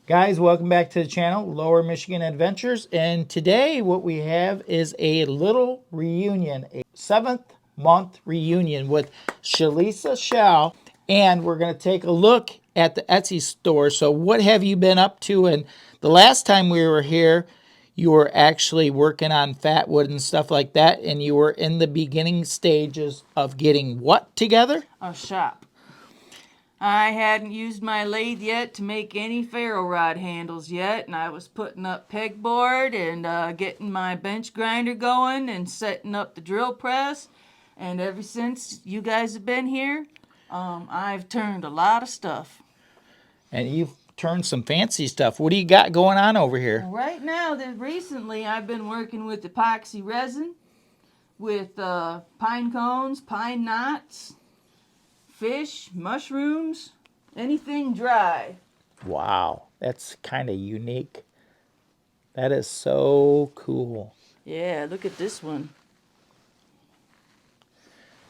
Guys, welcome back to the channel, Lower Michigan Adventures. And today what we have is a little reunion, a 7th month reunion with Shlisa Shell. And we're going to take a look at the Etsy store. So what have you been up to? And the last time we were here, you were actually working on Fatwood and stuff like that. And you were in the beginning stages of getting what together? A shop. I hadn't used my lathe yet to make any ferro rod handles yet, and I was putting up pegboard and getting my bench grinder going and setting up the drill press. And ever since you guys have been here, I've turned a lot of stuff. And you've turned some fancy stuff. What do you got going on over here? Right now, recently, I've been working with epoxy resin, with pine cones, pine knots, fish, mushrooms, anything dry. Wow, that's kind of unique. That is so cool. Yeah, look at this one.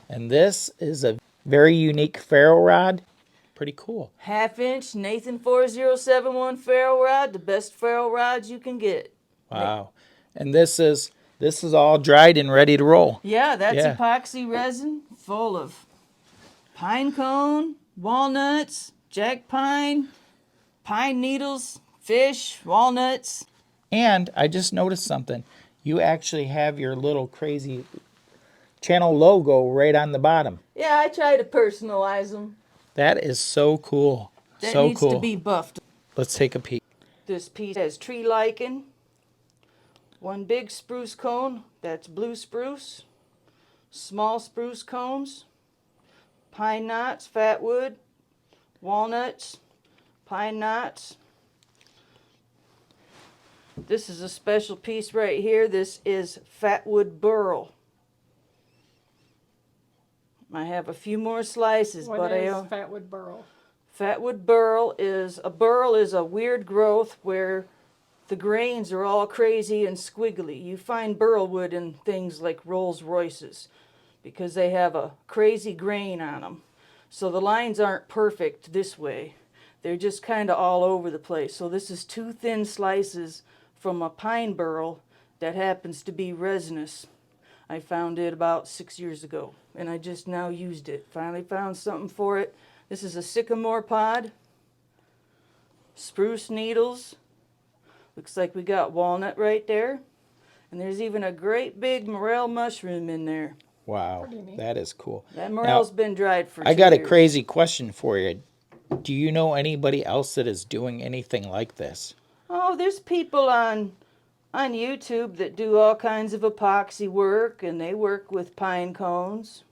And this is a very unique ferro rod. Pretty cool. 1/2 inch Nathan 4071 ferro rod, the best ferro rods you can get. Wow. And this is all dried and ready to roll. Yeah, that's Yeah. epoxy resin full of pine cone, walnuts, jack pine, pine needles, fish, walnuts. And I just noticed something. You actually have your little crazy channel logo right on the bottom. Yeah, I try to personalize them. That is so cool. That so needs cool. to be buffed. Let's take a peek. This piece has tree lichen, one big spruce cone, that's blue spruce, small spruce cones, pine knots, fatwood, walnuts, pine knots. This is a special piece right here. This is fatwood burl. I have a few more slices, What but is fatwood burl? Fatwood burl is a weird growth where the grains are all crazy and squiggly. You find burl wood in things like Rolls Royces because they have a crazy grain on them. So the lines aren't perfect this way. They're just kind of all over the place. So this is 2 thin slices from a pine burl that happens to be resinous. I found it about 6 years ago, and I just now used it. Finally found something for it. This is a sycamore pod, spruce needles. Looks like we got walnut right there. And there's even a great big morel mushroom in there. Wow, that is cool. That morel's been dried for 2 I got a years. crazy question for you. Do you know anybody else that is doing anything like this? Oh, there's people on YouTube that do all kinds of epoxy work, and they work with pine cones.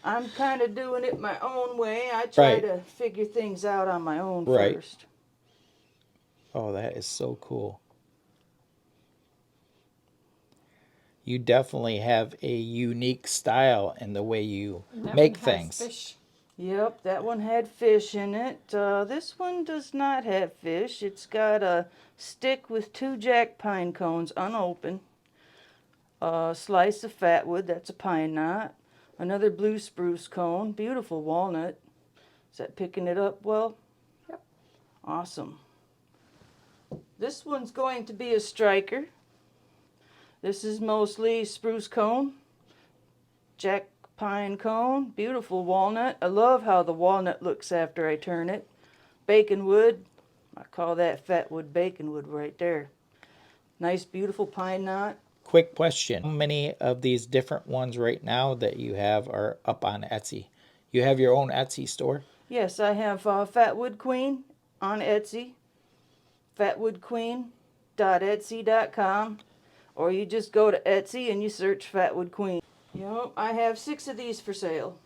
I'm kind of doing it my own way. I try to figure things out on my own first. Oh, that is so cool. You definitely have a unique style in the way you make things. Fish. Yep, that one had fish in it. This one does not have fish. It's got a stick with 2 jack pine cones unopened. A slice of fatwood, that's a pine knot. Another blue spruce cone, beautiful walnut. Is that picking it up well? Yep. Awesome. This one's going to be a striker. This is mostly spruce cone, jack pine cone, beautiful walnut. I love how the walnut looks after I turn it. Bacon wood, I call that fatwood bacon wood right there. Nice beautiful pine knot. Quick question. How many of these different ones right now that you have are up on Etsy? You have your own Etsy store? Yes, I have Fatwood Queen on Etsy. fatwoodqueen.etsy.com, or you just go to Etsy and you search Fatwood Queen. Yep, I have 6 of these for sale.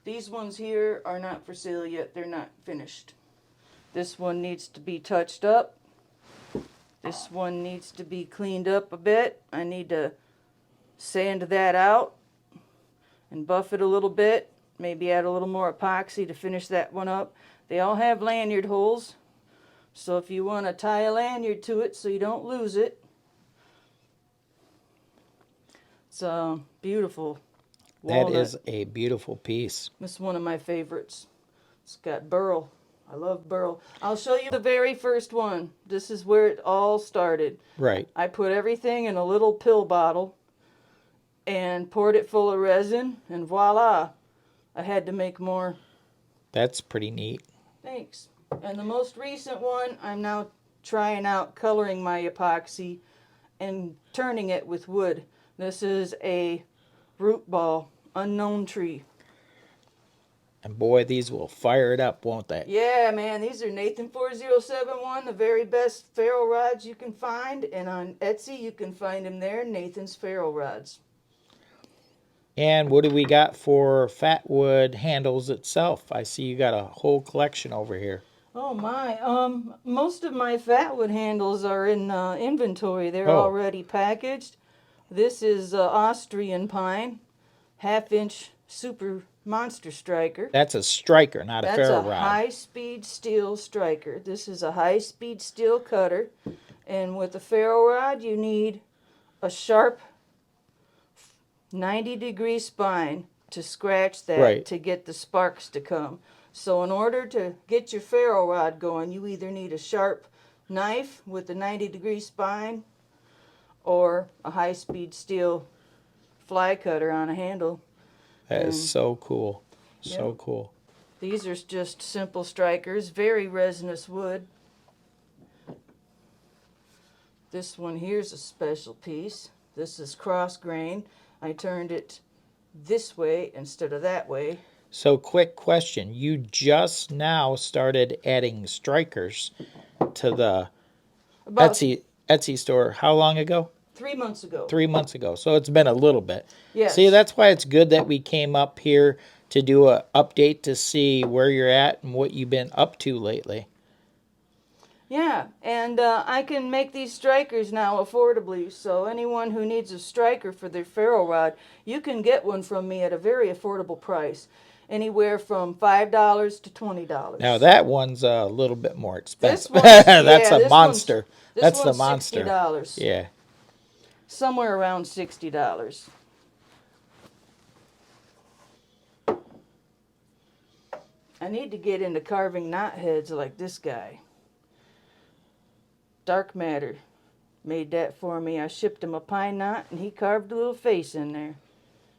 These ones here are not for sale yet. They're not finished. This one needs to be touched up. This one needs to be cleaned up a bit. I need to sand that out and buff it a little bit. Maybe add a little more epoxy to finish that one up. They all have lanyard holes. So if you want to tie a lanyard to it so you don't lose it. It's beautiful. Walnut. That is a beautiful piece. This is one of my favorites. It's got burl. I love burl. I'll show you the very first one. This is where it all started. Right. I put everything in a little pill bottle and poured it full of resin, and voila, I had to make more. That's pretty neat. Thanks. And the most recent one, I'm now trying out coloring my epoxy and turning it with wood. This is a root ball, unknown tree. And boy, these will fire it up, won't they? Yeah, man, these are Nathan 4071, the very best ferro rods you can find. And on Etsy, you can find them there, Nathan's Ferro Rods. And what do we got for Fatwood Handles itself? I see you got a whole collection over here. Oh my, most of my Fatwood handles are in inventory. They're Oh. already packaged. This is Austrian pine, 1/2-inch super monster striker. That's a striker, not a That's ferro a rod. high-speed steel striker. This is a high-speed steel cutter. And with a ferro rod, you need a sharp 90-degree spine to scratch that Right. to get the sparks to come. So in order to get your ferro rod going, you either need a sharp knife with a 90-degree spine or a high-speed steel fly cutter on a handle. That is so cool. So Yep. cool. These are just simple strikers, very resinous wood. This one here's a special piece. This is cross grain. I turned it this way instead of that way. So quick question. You just now started adding strikers to the About Etsy store. How long ago? 3 months ago. 3 months ago. So it's been a little bit. Yes. See, that's why it's good that we came up here to do a update to see where you're at and what you've been up to lately. Yeah, and I can make these strikers now affordably, so anyone who needs a striker for their ferro rod, you can get one from me at a very affordable price, anywhere from $5 to $20. Now that one's a little bit more expensive. This That's one's- yeah, a this monster. This That's the one's monster. $60. Yeah. Somewhere around $60. I need to get into carving knot heads like this guy. Dark Matter made that for me. I shipped him a pine knot and he carved a little face in there.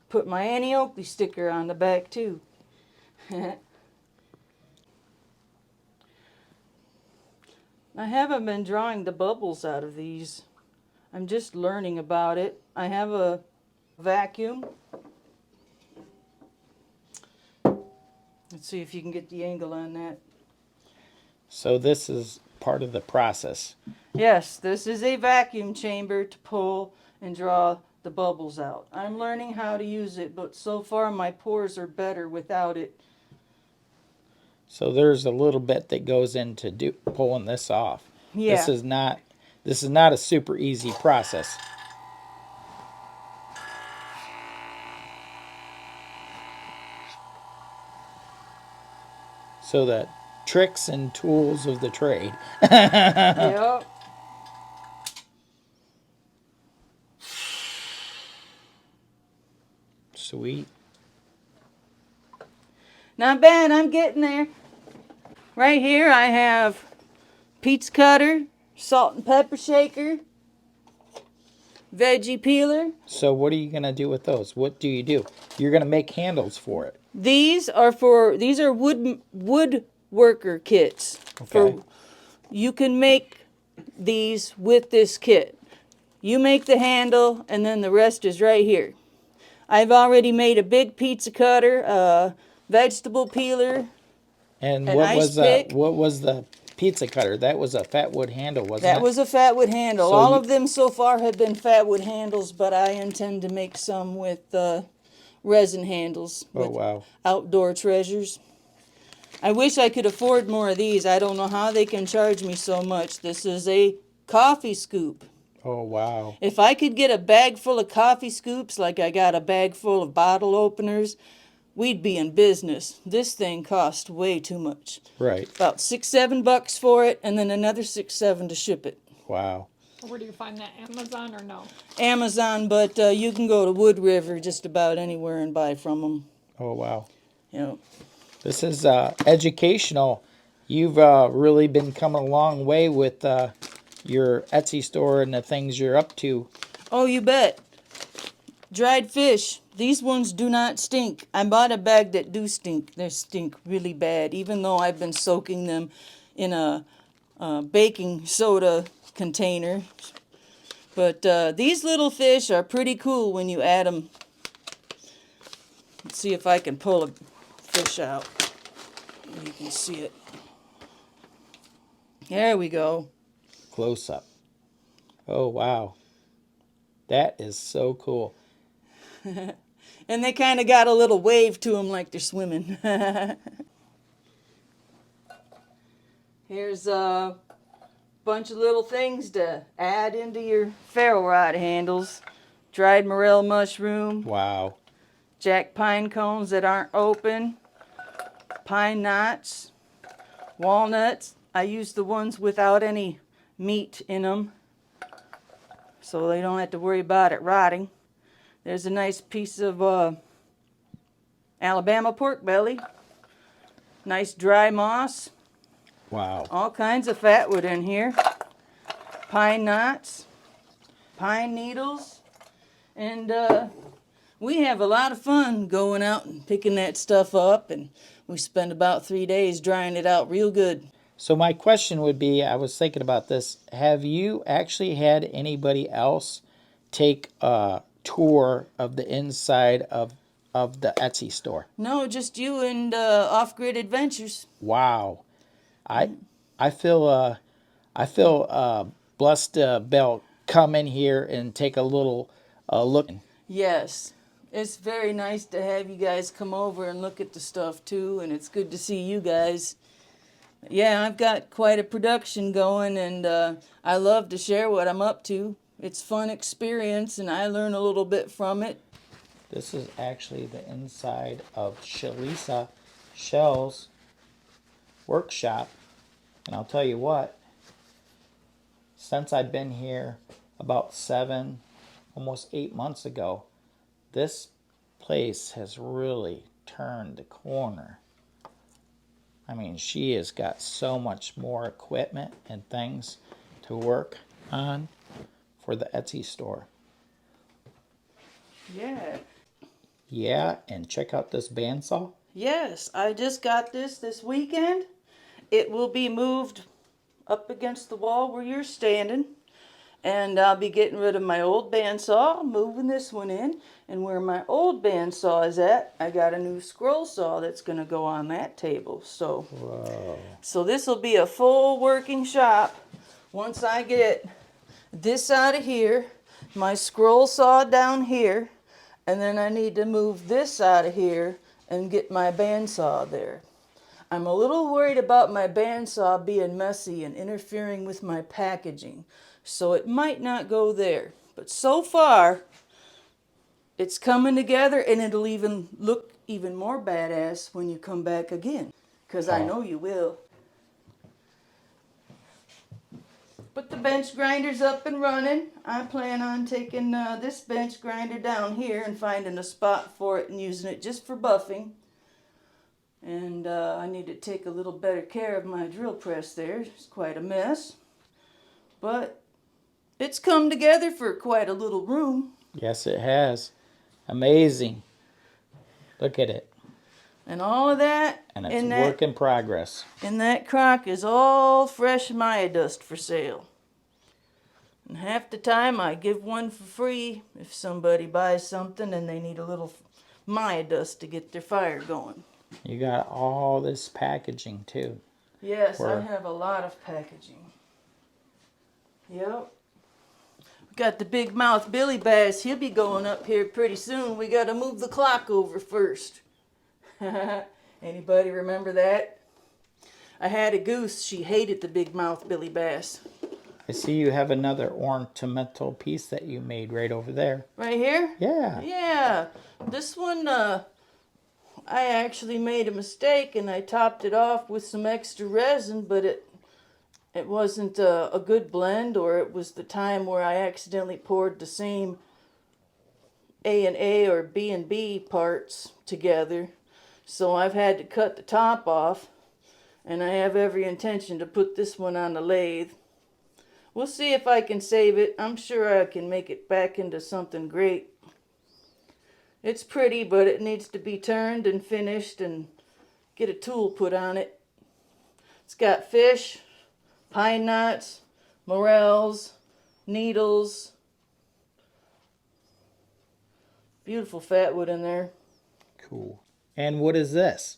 Put my Annie Oakley sticker on the back too. I haven't been drawing the bubbles out of these. I'm just learning about it. I have a vacuum. Let's see if you can get the angle on that. So this is part of the process. Yes, this is a vacuum chamber to pull and draw the bubbles out. I'm learning how to use it, but so far my pores are better without it. So there's a little bit that goes into pulling this off. Yeah. This is not a super easy process. So the tricks and tools of the trade. Yep. Sweet. Not bad, I'm getting there. Right here I have pizza cutter, salt and pepper shaker, veggie peeler. So what are you going to do with those? What do you do? You're going to make handles for it. These are woodworker kits. Okay. You can make these with this kit. You make the handle and then the rest is right here. I've already made a big pizza cutter, a vegetable peeler, And an what ice pick. what was the pizza cutter? That was a Fatwood handle, wasn't it? That was a Fatwood handle. So All of them so far have been Fatwood handles, but I intend to make some with resin handles. Oh, wow. Outdoor treasures. I wish I could afford more of these. I don't know how they can charge me so much. This is a coffee scoop. Oh, wow. If I could get a bag full of coffee scoops like I got a bag full of bottle openers, we'd be in business. This thing cost way too much. Right. About $6-7 for it, and then another $6-7 to ship it. Wow. Where do you find that? Amazon or no? Amazon, but you can go to Wood River just about anywhere and buy from them. Oh, wow. You know. This is educational. You've really been coming a long way with your Etsy store and the things you're up to. Oh, you bet. Dried fish. These ones do not stink. I bought a bag that do stink. They stink really bad, even though I've been soaking them in a baking soda container. But these little fish are pretty cool when you add them. Let's see if I can pull a fish out. You can see it. There we go. Close up. Oh, wow. That is so cool. And they kind of got a little wave to them like they're swimming. Here's a bunch of little things to add into your ferro rod handles. Dried morel mushroom, Wow. jack pine cones that aren't open, pine knots, walnuts. I use the ones without any meat in them, so they don't have to worry about it rotting. There's a nice piece of Alabama pork belly, nice dry moss, Wow. all kinds of fatwood in here, pine knots, pine needles, and we have a lot of fun going out and picking that stuff up, and we spend about 3 days drying it out real good. So my question would be, I was thinking about this, have you actually had anybody else take a tour of the inside of the Etsy store? No, just you and Off-Grid Adventures. Wow. I feel blessed to be able to come in here and take a little look. Yes, it's very nice to have you guys come over and look at the stuff too, and it's good to see you guys. Yeah, I've got quite a production going, and I love to share what I'm up to. It's fun experience, and I learn a little bit from it. This is actually the inside of Shlisa Shell's workshop. And I'll tell you what, since I've been here about 7, almost 8 months ago, this place has really turned the corner. I mean, she has got so much more equipment and things to work on for the Etsy store. Yeah. Yeah, and check out this bandsaw. Yes, I just got this weekend. It will be moved up against the wall where you're standing. And I'll be getting rid of my old bandsaw, moving this one in. And where my old bandsaw is at, I got a new scroll saw that's going to go on that table. So, Whoa. so this will be a full working shop once I get this out of here, my scroll saw down here, and then I need to move this out of here and get my bandsaw there. I'm a little worried about my bandsaw being messy and interfering with my packaging, so it might not go there. But so far, it's coming together, and it'll even look even more badass when you come back again, because I know you will. But the bench grinder's up and running. I plan on taking this bench grinder down here and finding a spot for it and using it just for buffing. And I need to take a little better care of my drill press there. It's quite a mess. But it's come together for quite a little room. Yes, it has. Amazing. Look at it. And all of that And it's work in progress. in that crock is all fresh Maya dust for sale. And half the time I give one for free if somebody buys something and they need a little Maya dust to get their fire going. You got all this packaging too. Yes, I have a lot of packaging. Yep. We got the big mouth Billy Bass. He'll be going up here pretty soon. We got to move the clock over first. Anybody remember that? I had a goose. She hated the big mouth Billy Bass. I see you have another ornamental piece that you made right over there. Right here? Yeah. Yeah. This one, I actually made a mistake and I topped it off with some extra resin, but it wasn't a good blend, or it was the time where I accidentally poured the same A and A or B and B parts together. So I've had to cut the top off, And I have every intention to put this one on the lathe. We'll see if I can save it. I'm sure I can make it back into something great. It's pretty, but it needs to be turned and finished and get a tool put on it. It's got fish, pine knots, morels, needles. Beautiful fatwood in there. Cool. And what is this?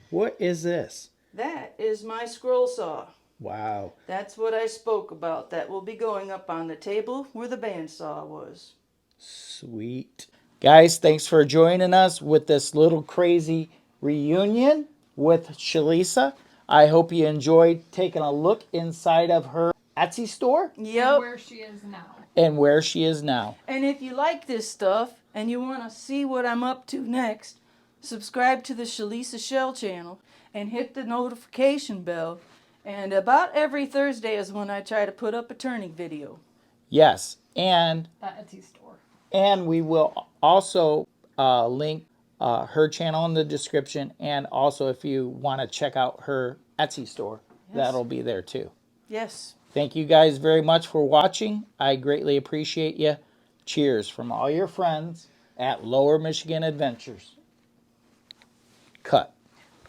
What is this? That is my scroll saw. Wow. That's what I spoke about. That will be going up on the table where the bandsaw was. Sweet. Guys, thanks for joining us with this little crazy reunion with Shlisa. I hope you enjoyed taking a look inside of her Etsy store. Yep. And where she is now. And where she is now. And if you like this stuff and you want to see what I'm up to next, subscribe to the Shlisa Shell channel and hit the notification bell. And about every Thursday is when I try to put up a turning video. Yes, and The Etsy store. And we will also link her channel in the description. And also, if you want to check out her Etsy store, that'll be there too. Yes. Thank you guys very much for watching. I greatly appreciate you. Cheers from all your friends at Lower Michigan Adventures. Cut.